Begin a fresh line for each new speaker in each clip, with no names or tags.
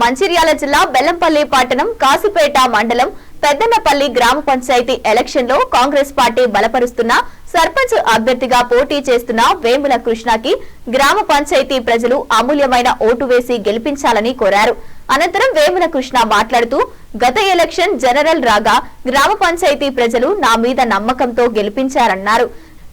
మంచిర్యాల జిల్లా బెల్లంపల్లి పట్టణం కాసిపేట మండలం పెద్దనపల్లి గ్రామ పంచాయతీ ఎలక్షన్ లో కాంగ్రెస్ పార్టీ బలపరుస్తున్న సర్పంచ్ అభ్యర్థిగా పోటీ చేస్తున్న వేముల కృష్ణకి గ్రామ పంచాయతీ ప్రజలు అమూల్యమైన ఓటు వేసి గెలిపించాలని కోరారు. అనంతరం వేముల కృష్ణ మాట్లాడుతూ గత ఎలక్షన్ జనరల్ రాగా గ్రామ పంచాయతీ ప్రజలు నా మీద నమ్మకంతో గెలిపించారన్నారు.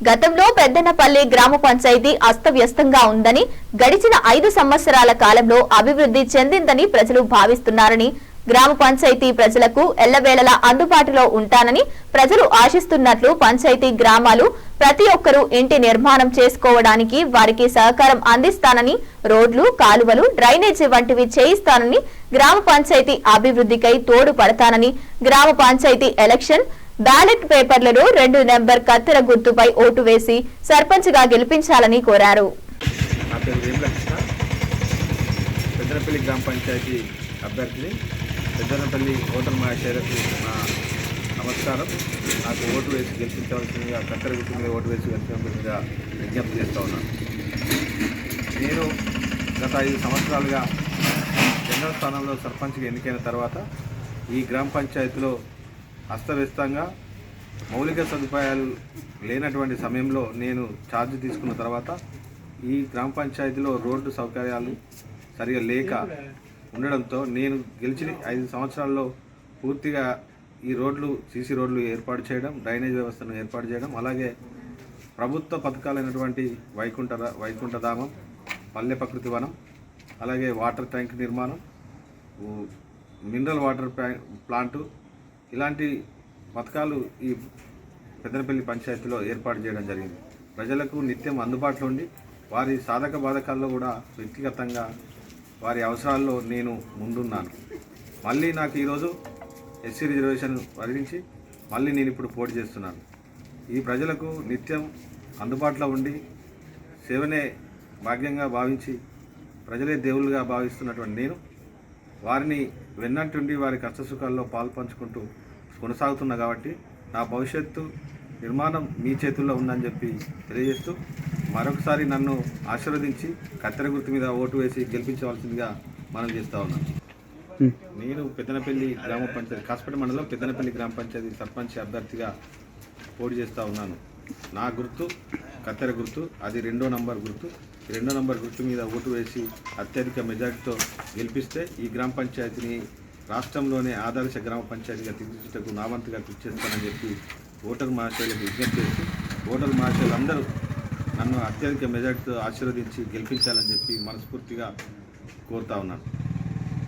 గతంలో పెద్దనపల్లి గ్రామ పంచాయతీ అస్తవ్యస్తంగా ఉందని, గడిచిన 5 సంవత్సరాల కాలంలో అభివృద్ధి చెందిందని ప్రజలు భావిస్తున్నారని, గ్రామ పంచాయతీ ప్రజలకు ఎల్లవేళలా అందుబాటులో ఉంటానని ప్రజలు ఆశిస్తున్నట్లు పంచాయతీ గ్రామాలు ప్రతి ఒక్కరూ ఇంటి నిర్మాణం చేసుకోవడానికి వారికి సహకారం అందిస్తానని, రోడ్లు, కాలువలు, డ్రైనేజీ వంటివి చేయిస్తానని, గ్రామ పంచాయతీ అభివృద్ధికై తోడు పడతానని, గ్రామ పంచాయతీ ఎలక్షన్ బ్యాలెట్ పేపర్లలో 2 నెంబర్ కత్తెర గుర్తుపై ఓటు వేసి సర్పంచ్ గా గెలిపించాలని కోరారు.
పెద్దనపల్లి గ్రామ పంచాయతీ అభ్యర్థిని పెద్దనపల్లి ఓటర్ మహాశైలకు నా నమస్కారం. నాకు ఓటు వేసి గెలిపించవలసిందిగా కత్తెర గుర్తు మీద ఓటు వేసి గెలిపించవలసిందిగా విజ్ఞప్తి చేస్తూ ఉన్నాను. నేను గత 5 సంవత్సరాలుగా జనరల్ స్థానంలో సర్పంచ్గా ఎన్నికైన తర్వాత ఈ గ్రామ పంచాయతీలో అస్తవ్యస్తంగా మౌలిక సదుపాయాలు లేనటువంటి సమయంలో నేను ఛార్జ్ తీసుకున్న తర్వాత ఈ గ్రామ పంచాయతీలో రోడ్డు సౌకర్యాలు సరిగా లేక ఉండడంతో నేను గెలిచిన 5 సంవత్సరాల్లో పూర్తిగా ఈ రోడ్లు సీసీ రోడ్లు ఏర్పాటు చేయడం, డ్రైనేజ్ వ్యవస్థను ఏర్పాటు చేయడం, అలాగే ప్రభుత్వ పథకాలైనటువంటి వైకుంఠధామం, పల్లె ప్రకృతి వనం, అలాగే వాటర్ ట్యాంక్ నిర్మాణం, మినరల్ వాటర్ ప్లాంటు ఇలాంటి పథకాలు ఈ పెద్దనపల్లి పంచాయతీలో ఏర్పాటు చేయడం జరిగింది. ప్రజలకు నిత్యం అందుబాటులో ఉండి వారి సాధక బాధకాల్లో కూడా వ్యక్తిగతంగా వారి అవసరాల్లో నేను ముందున్నాను. మళ్ళీ నాకు ఈరోజు ఎస్సీ రిజర్వేషన్ వరించి మళ్ళీ నేను ఇప్పుడు పోటీ చేస్తున్నాను. ఈ ప్రజలకు నిత్యం అందుబాటులో ఉండి సేవనే భాగ్యంగా భావించి ప్రజలే దేవుళ్ళుగా భావిస్తున్నటువంటి నేను వారిని వెన్నంటుండి వారి కష్టసుఖాల్లో పాలు పంచుకుంటూ కొనసాగుతున్నా కాబట్టి నా భవిష్యత్తు నిర్మాణం మీ చేతుల్లో ఉందని చెప్పి తెలియజేస్తూ మరొకసారి నన్ను ఆశీర్వదించి కత్తెర గుర్తు మీద ఓటు వేసి గెలిపించవలసిందిగా మనం చేస్తూ ఉన్నాను. నేను పెద్దనపల్లి గ్రామ పంచాయతీ కాసిపేట మండలం పెద్దనపల్లి గ్రామ పంచాయతీ సర్పంచ్ అభ్యర్థిగా పోటీ చేస్తూ ఉన్నాను. నా గుర్తు కత్తెర గుర్తు, అది 2వ నంబర్ గుర్తు. 2వ నంబర్ గుర్తు మీద ఓటు వేసి అత్యధిక మెజార్టీతో గెలిపిస్తే ఈ గ్రామ పంచాయతీని రాష్ట్రంలోనే ఆదర్శ గ్రామ పంచాయతీగా తీర్చిదిద్దుటకు నా వంతుగా కృషి చేస్తానని చెప్పి ఓటర్ మహాశయులకు విజ్ఞప్తి చేసి ఓటర్ మహాశయులందరూ నన్ను అత్యధిక మెజార్టీతో ఆశీర్వదించి గెలిపించాలని చెప్పి మనస్ఫూర్తిగా కోరుతా ఉన్నాను.